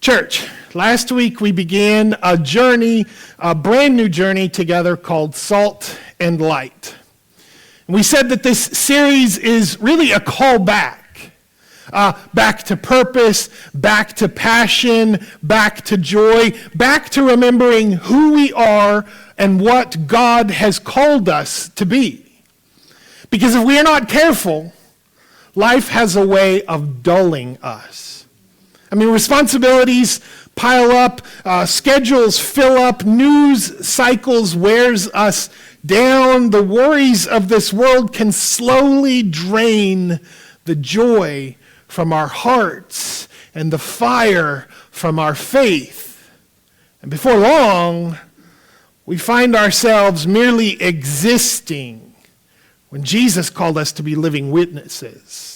Church, last week we began a journey, a brand new journey together called Salt and Light. And we said that this series is really a call back. Back to purpose, back to passion, back to joy, back to remembering who we are and what God has called us to be. Because if we are not careful, life has a way of dulling us. Responsibilities pile up, schedules fill up, news cycles wears us down. The worries of this world can slowly drain the joy from our hearts and the fire from our faith. And before long, we find ourselves merely existing when Jesus called us to be living witnesses.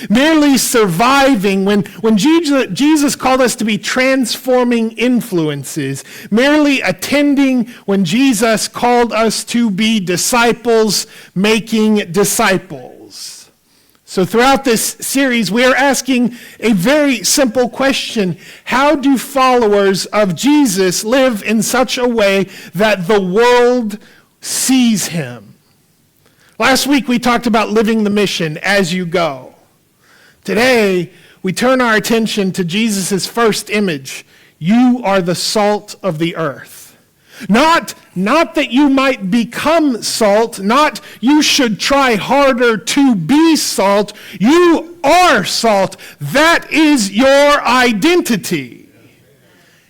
Merely surviving when Jesus called us to be transforming influences. Merely attending when Jesus called us to be disciples making disciples. So throughout this series, we are asking a very simple question. How do followers of Jesus live in such a way that the world sees him? Last week, we talked about living the mission as you go. Today, we turn our attention to Jesus' first image. You are the salt of the earth. Not that you might become salt, not you should try harder to be salt. You are salt. That is your identity.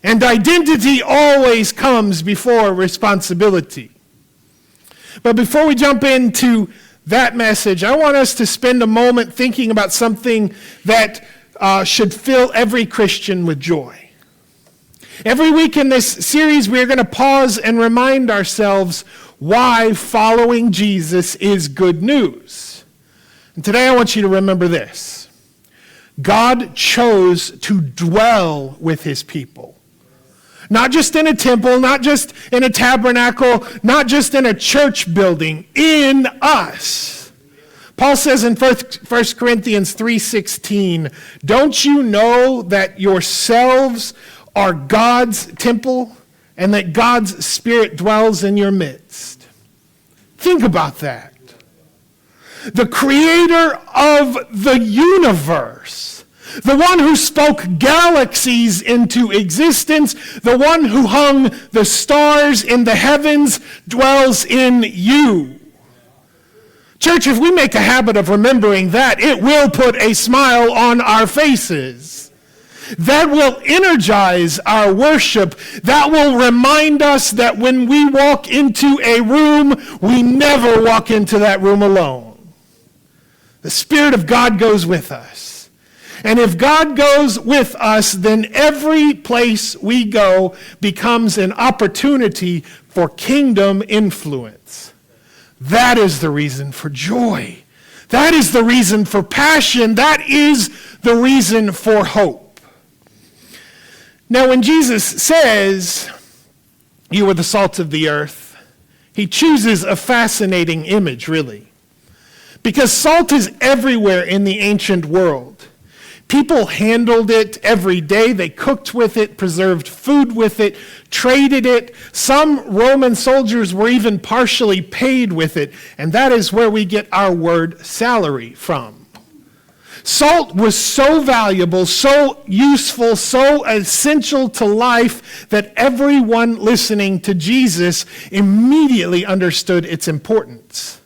And identity always comes before responsibility. But before we jump into that message, I want us to spend a moment thinking about something that should fill every Christian with joy. Every week in this series, we're going to pause and remind ourselves why following Jesus is good news. And today I want you to remember this. God chose to dwell with his people. Not just in a temple, not just in a tabernacle, not just in a church building, in us. Paul says in 1 Corinthians 3:16, don't you know that yourselves are God's temple and that God's Spirit dwells in your midst? Think about that. The creator of the universe, the one who spoke galaxies into existence, the one who hung the stars in the heavens, dwells in you. Church, if we make a habit of remembering that, it will put a smile on our faces. That will energize our worship. That will remind us that when we walk into a room, we never walk into that room alone. The Spirit of God goes with us. And if God goes with us, then every place we go becomes an opportunity for kingdom influence. That is the reason for joy. That is the reason for passion. That is the reason for hope. Now, when Jesus says, you are the salt of the earth, he chooses a fascinating image, really. Because salt is everywhere in the ancient world. People handled it every day. They cooked with it, preserved food with it, traded it. Some Roman soldiers were even partially paid with it, and that is where we get our word salary from. Salt was so valuable, so useful, so essential to life that everyone listening to Jesus immediately understood its importance.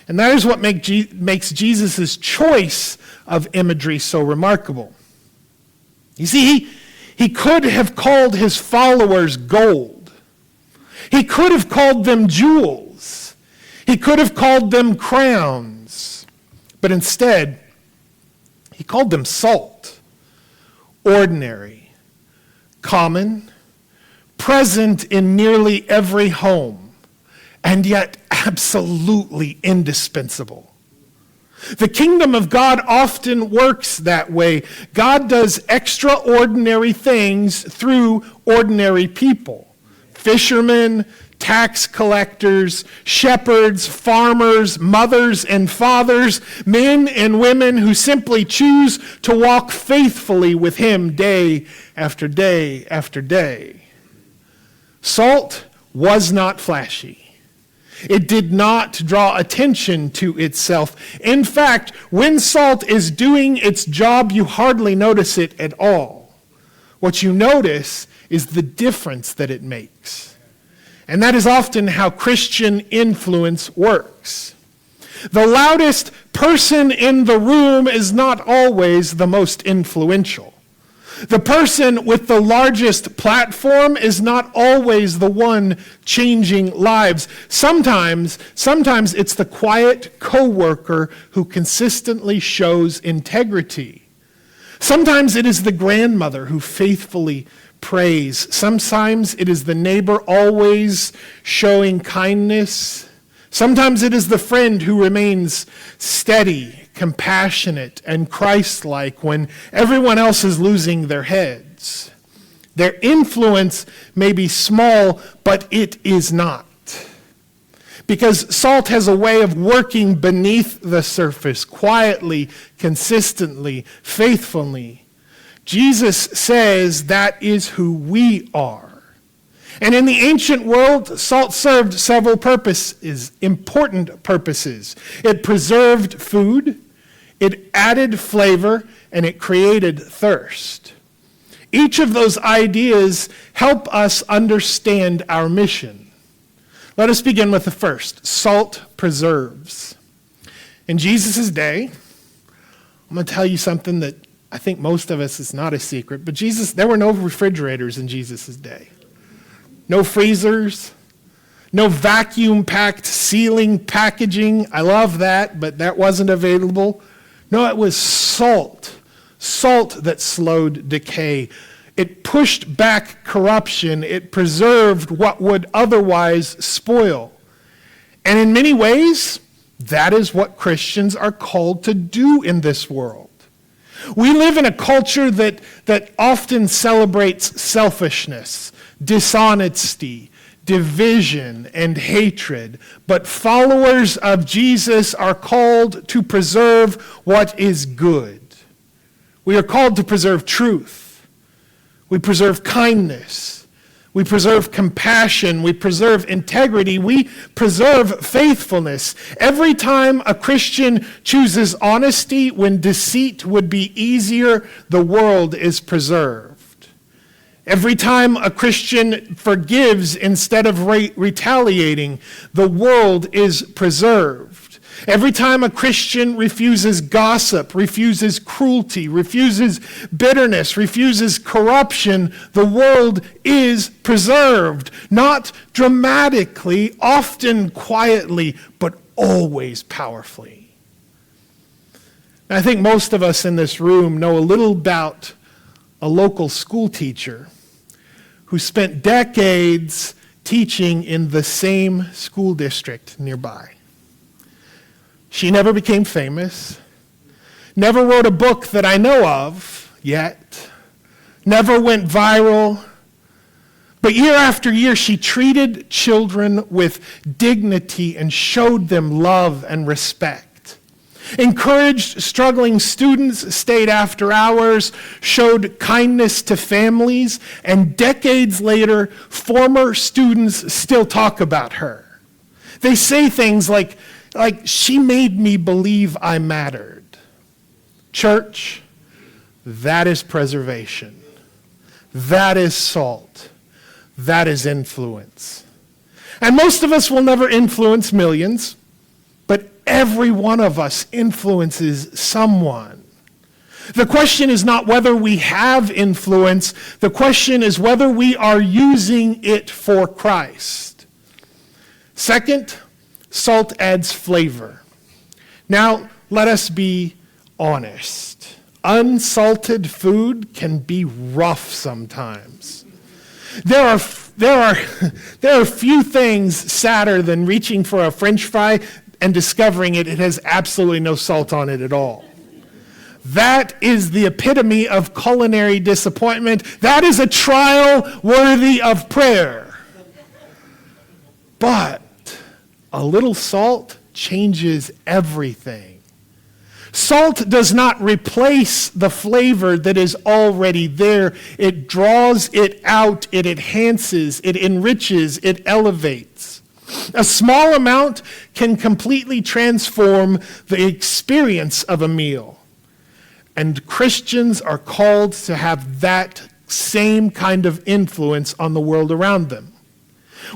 And that is what makes Jesus' choice of imagery so remarkable. You see, he could have called his followers gold. He could have called them jewels. He could have called them crowns. But instead, he called them salt, ordinary, common, present in nearly every home, and yet absolutely indispensable. The kingdom of God often works that way. God does extraordinary things through ordinary people. Fishermen, tax collectors, shepherds, farmers, mothers and fathers, men and women who simply choose to walk faithfully with him day after day after day. Salt was not flashy. It did not draw attention to itself. In fact, when salt is doing its job, you hardly notice it at all. What you notice is the difference that it makes. And that is often how Christian influence works. The loudest person in the room is not always the most influential. The person with the largest platform is not always the one changing lives. Sometimes it's the quiet coworker who consistently shows integrity. Sometimes it is the grandmother who faithfully prays. Sometimes it is the neighbor always showing kindness. Sometimes it is the friend who remains steady, compassionate, and Christ-like when everyone else is losing their heads. Their influence may be small, but it is not. Because salt has a way of working beneath the surface, quietly, consistently, faithfully. Jesus says that is who we are. And in the ancient world, salt served several purposes, important purposes. It preserved food, it added flavor, and it created thirst. Each of those ideas help us understand our mission. Let us begin with the first. Salt preserves. In Jesus' day, I'm going to tell you something that I think most of us is not a secret, but there were no refrigerators in Jesus' day. No freezers, no vacuum-packed sealing packaging. I love that, but that wasn't available. No, it was salt that slowed decay. It pushed back corruption. It preserved what would otherwise spoil. And in many ways, that is what Christians are called to do in this world. We live in a culture that often celebrates selfishness, dishonesty, division, and hatred. But followers of Jesus are called to preserve what is good. We are called to preserve truth. We preserve kindness. We preserve compassion. We preserve integrity. We preserve faithfulness. Every time a Christian chooses honesty when deceit would be easier, the world is preserved. Every time a Christian forgives instead of retaliating, the world is preserved. Every time a Christian refuses gossip, refuses cruelty, refuses bitterness, refuses corruption, the world is preserved. Not dramatically, often quietly, but always powerfully. I think most of us in this room know a little about a local school teacher who spent decades teaching in the same school district nearby. She never became famous, never wrote a book that I know of yet, never went viral, but year after year she treated children with dignity and showed them love and respect. Encouraged struggling students, stayed after hours, showed kindness to families, and decades later, former students still talk about her. They say things like, she made me believe I mattered. Church, that is preservation. That is salt. That is influence. And most of us will never influence millions, but every one of us influences someone. The question is not whether we have influence. The question is whether we are using it for Christ. Second, salt adds flavor. Now, let us be honest. Unsalted food can be rough sometimes. There are few things sadder than reaching for a French fry and discovering it has absolutely no salt on it at all. That is the epitome of culinary disappointment. That is a trial worthy of prayer. But a little salt changes everything. Salt does not replace the flavor that is already there. It draws it out, it enhances, it enriches, it elevates. A small amount can completely transform the experience of a meal. And Christians are called to have that same kind of influence on the world around them.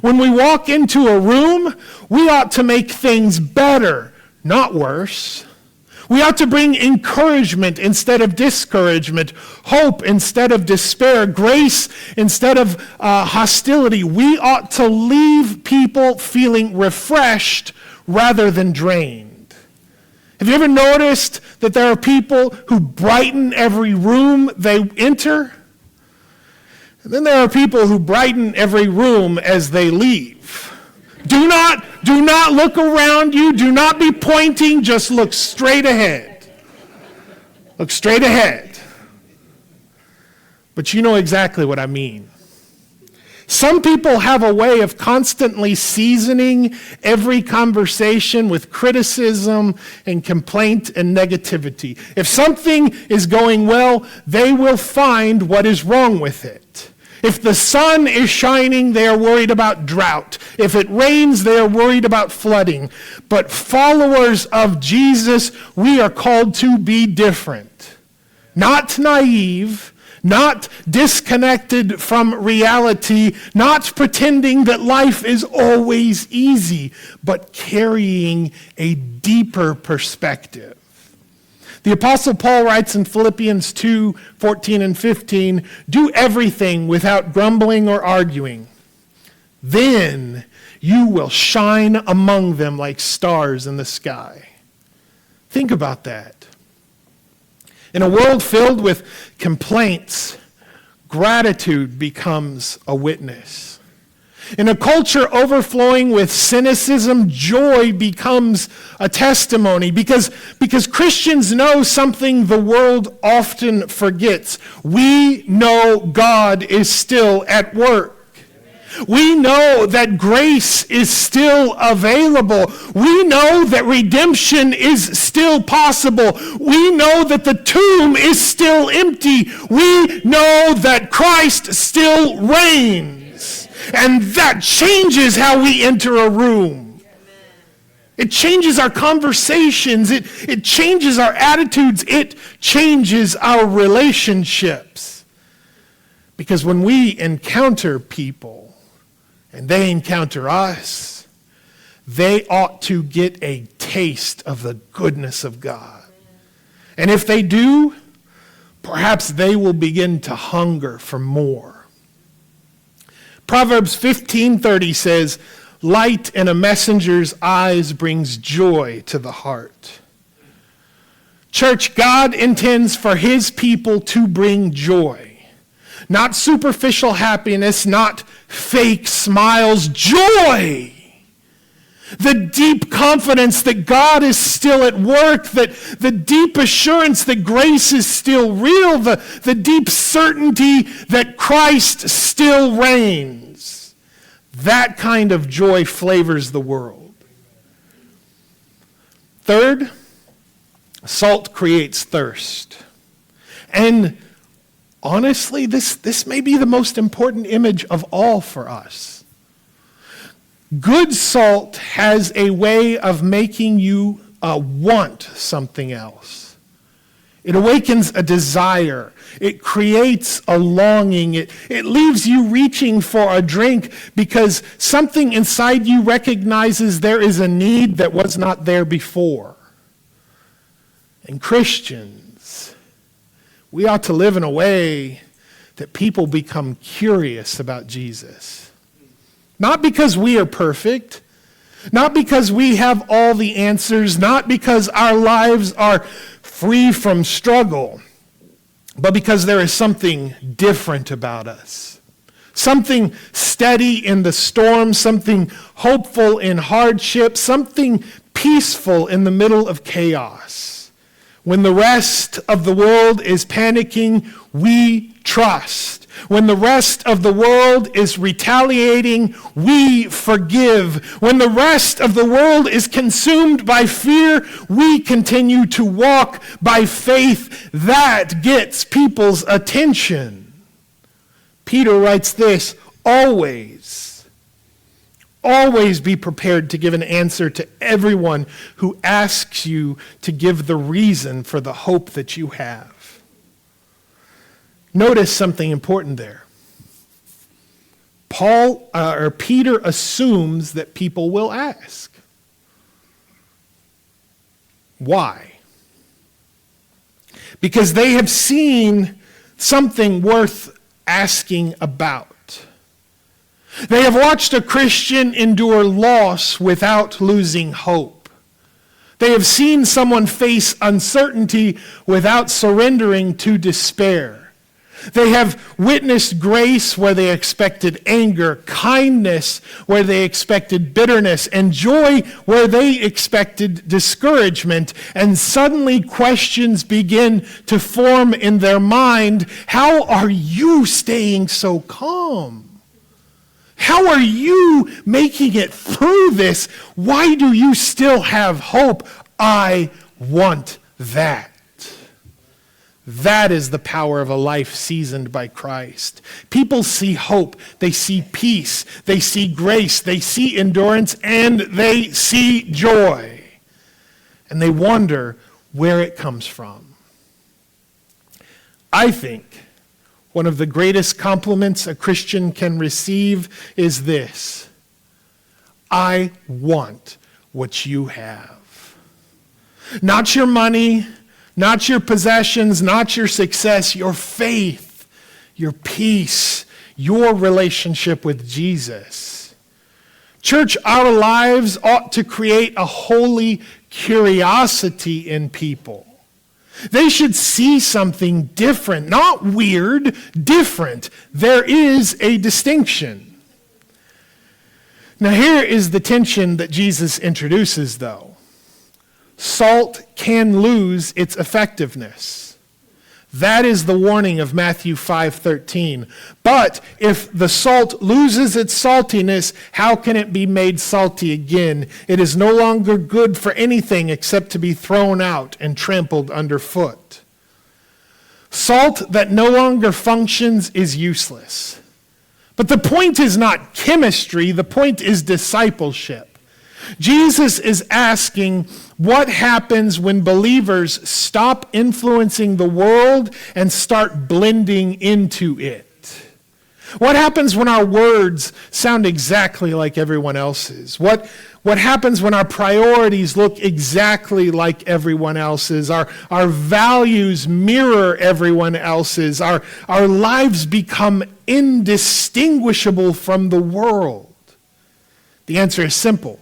When we walk into a room, we ought to make things better, not worse. We ought to bring encouragement instead of discouragement, hope instead of despair, grace instead of hostility. We ought to leave people feeling refreshed rather than drained. Have you ever noticed that there are people who brighten every room they enter? And then there are people who brighten every room as they leave. Do not look around you. Do not be pointing. Just look straight ahead. Look straight ahead. But you know exactly what I mean. Some people have a way of constantly seasoning every conversation with criticism and complaint and negativity. If something is going well, they will find what is wrong with it. If the sun is shining, they are worried about drought. If it rains, they are worried about flooding. But followers of Jesus, we are called to be different. Not naive, not disconnected from reality, not pretending that life is always easy, but carrying a deeper perspective. The Apostle Paul writes in Philippians 2:14 and 15, "Do everything without grumbling or arguing. Then you will shine among them like stars in the sky." Think about that. In a world filled with complaints, gratitude becomes a witness. In a culture overflowing with cynicism, joy becomes a testimony because Christians know something the world often forgets. We know God is still at work. We know that grace is still available. We know that redemption is still possible. We know that the tomb is still empty. We know that Christ still reigns. And that changes how we enter a room. It changes our conversations. It changes our attitudes. It changes our relationships. Because when we encounter people and they encounter us, they ought to get a taste of the goodness of God. And if they do, perhaps they will begin to hunger for more. Proverbs 15:30 says, "Light in a messenger's eyes brings joy to the heart." Church, God intends for his people to bring joy. Not superficial happiness, not fake smiles, joy. The deep confidence that God is still at work, that the deep assurance that grace is still real, the deep certainty that Christ still reigns. That kind of joy flavors the world. Third, salt creates thirst. And honestly, this may be the most important image of all for us. Good salt has a way of making you want something else. It awakens a desire. It creates a longing. It leaves you reaching for a drink because something inside you recognizes there is a need that was not there before. And Christians, we ought to live in a way that people become curious about Jesus. Not because we are perfect, not because we have all the answers, not because our lives are free from struggle, but because there is something different about us. Something steady in the storm, something hopeful in hardship, something peaceful in the middle of chaos. When the rest of the world is panicking, we trust. When the rest of the world is retaliating, we forgive. When the rest of the world is consumed by fear, we continue to walk by faith. That gets people's attention. Peter writes this, always be prepared to give an answer to everyone who asks you to give the reason for the hope that you have. Notice something important there. Peter assumes that people will ask. Why? Because they have seen something worth asking about. They have watched a Christian endure loss without losing hope. They have seen someone face uncertainty without surrendering to despair. They have witnessed grace where they expected anger, kindness where they expected bitterness, and joy where they expected discouragement. And suddenly questions begin to form in their mind. How are you staying so calm? How are you making it through this? Why do you still have hope? I want that. That is the power of a life seasoned by Christ. People see hope, they see peace, they see grace, they see endurance, and they see joy. And they wonder where it comes from. I think one of the greatest compliments a Christian can receive is this: I want what you have. Not your money, not your possessions, not your success, your faith, your peace, your relationship with Jesus. Church, our lives ought to create a holy curiosity in people. They should see something different, not weird, different. There is a distinction. Now here is the tension that Jesus introduces, though. Salt can lose its effectiveness. That is the warning of Matthew 5:13. But if the salt loses its saltiness, how can it be made salty again? It is no longer good for anything except to be thrown out and trampled underfoot. Salt that no longer functions is useless. But the point is not chemistry, the point is discipleship. Jesus is asking, what happens when believers stop influencing the world and start blending into it? What happens when our words sound exactly like everyone else's? What happens when our priorities look exactly like everyone else's? Our values mirror everyone else's. Our lives become indistinguishable from the world. The answer is simple.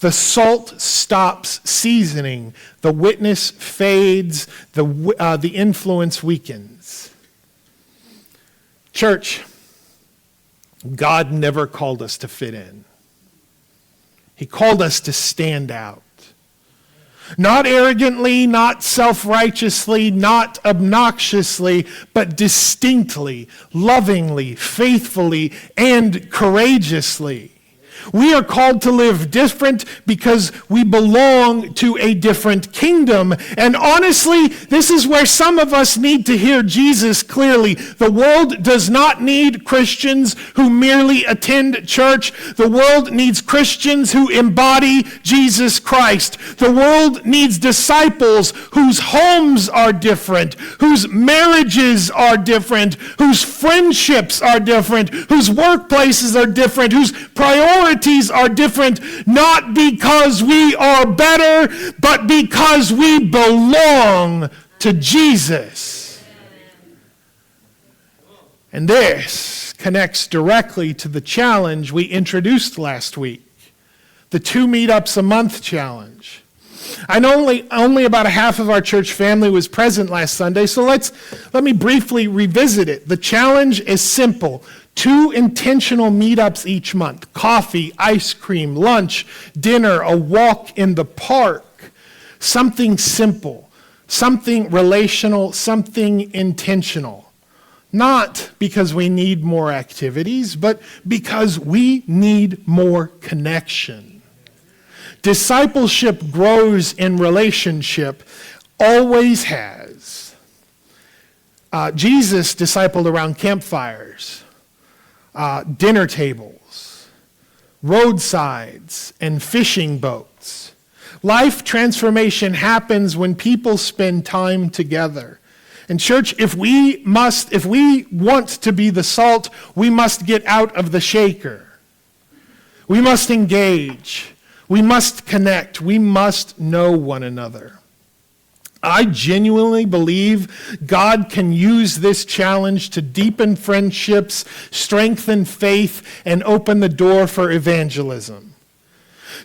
The salt stops seasoning. The witness fades. The influence weakens. Church, God never called us to fit in. He called us to stand out. Not arrogantly, not self-righteously, not obnoxiously, but distinctly, lovingly, faithfully, and courageously. We are called to live different because we belong to a different kingdom. And honestly, this is where some of us need to hear Jesus clearly. The world does not need Christians who merely attend church. The world needs Christians who embody Jesus Christ. The world needs disciples whose homes are different, whose marriages are different, whose friendships are different, whose workplaces are different, whose priorities are different, not because we are better, but because we belong to Jesus. And this connects directly to the challenge we introduced last week, the 2 meetups a month challenge. I know only about a half of our church family was present last Sunday, so let me briefly revisit it. The challenge is simple. 2 intentional meetups each month. Coffee, ice cream, lunch, dinner, a walk in the park. Something simple, something relational, something intentional. Not because we need more activities, but because we need more connection. Discipleship grows in relationship, always has. Jesus discipled around campfires, dinner tables, roadsides, and fishing boats. Life transformation happens when people spend time together. And church, if we want to be the salt, we must get out of the shaker. We must engage. We must connect. We must know one another. I genuinely believe God can use this challenge to deepen friendships, strengthen faith, and open the door for evangelism.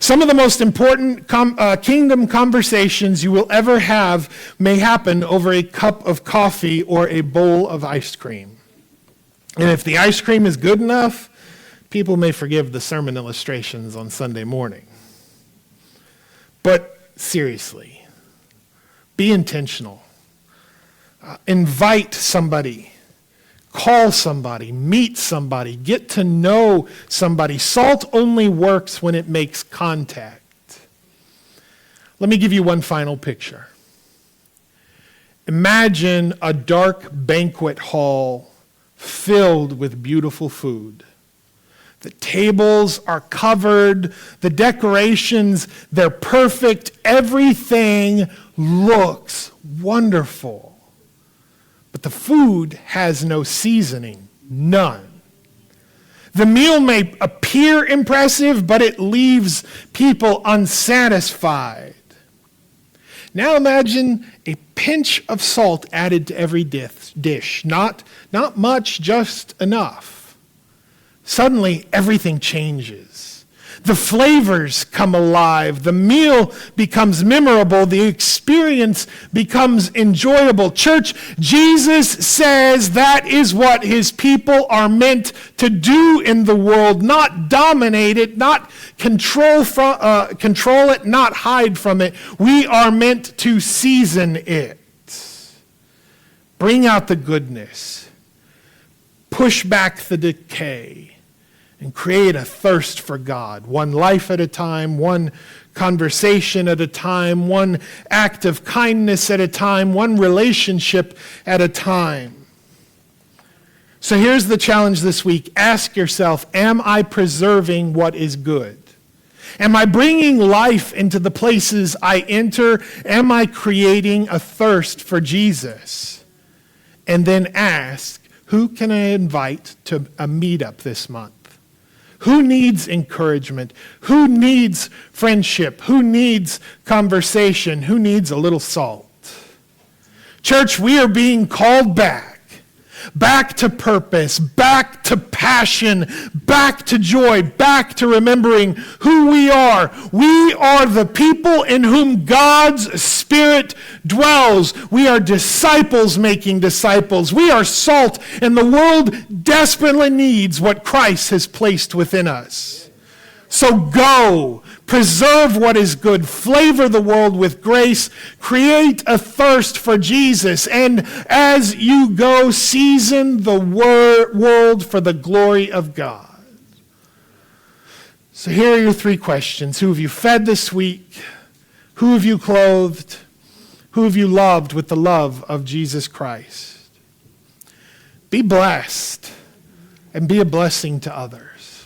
Some of the most important kingdom conversations you will ever have may happen over a cup of coffee or a bowl of ice cream. And if the ice cream is good enough, people may forgive the sermon illustrations on Sunday morning. But seriously, be intentional. Invite somebody. Call somebody, meet somebody, get to know somebody. Salt only works when it makes contact. Let me give you one final picture. Imagine a dark banquet hall filled with beautiful food. The tables are covered, the decorations, they're perfect, everything looks wonderful. But the food has no seasoning, none. The meal may appear impressive, but it leaves people unsatisfied. Now imagine a pinch of salt added to every dish. Not much, just enough. Suddenly, everything changes. The flavors come alive. The meal becomes memorable. The experience becomes enjoyable. Church, Jesus says that is what his people are meant to do in the world. Not dominate it, not control it, not hide from it. We are meant to season it. Bring out the goodness. Push back the decay. And create a thirst for God, one life at a time, one conversation at a time, one act of kindness at a time, one relationship at a time. So here's the challenge this week. Ask yourself, am I preserving what is good? Am I bringing life into the places I enter? Am I creating a thirst for Jesus? And then ask, who can I invite to a meetup this month? Who needs encouragement? Who needs friendship? Who needs conversation? Who needs a little salt? Church, we are being called back to purpose, back to passion, back to joy, back to remembering who we are. We are the people in whom God's Spirit dwells. We are disciples making disciples. We are salt, and the world desperately needs what Christ has placed within us. So go, preserve what is good, flavor the world with grace, create a thirst for Jesus, and as you go, season the world for the glory of God. So here are your three questions. Who have you fed this week? Who have you clothed? Who have you loved with the love of Jesus Christ? Be blessed and be a blessing to others.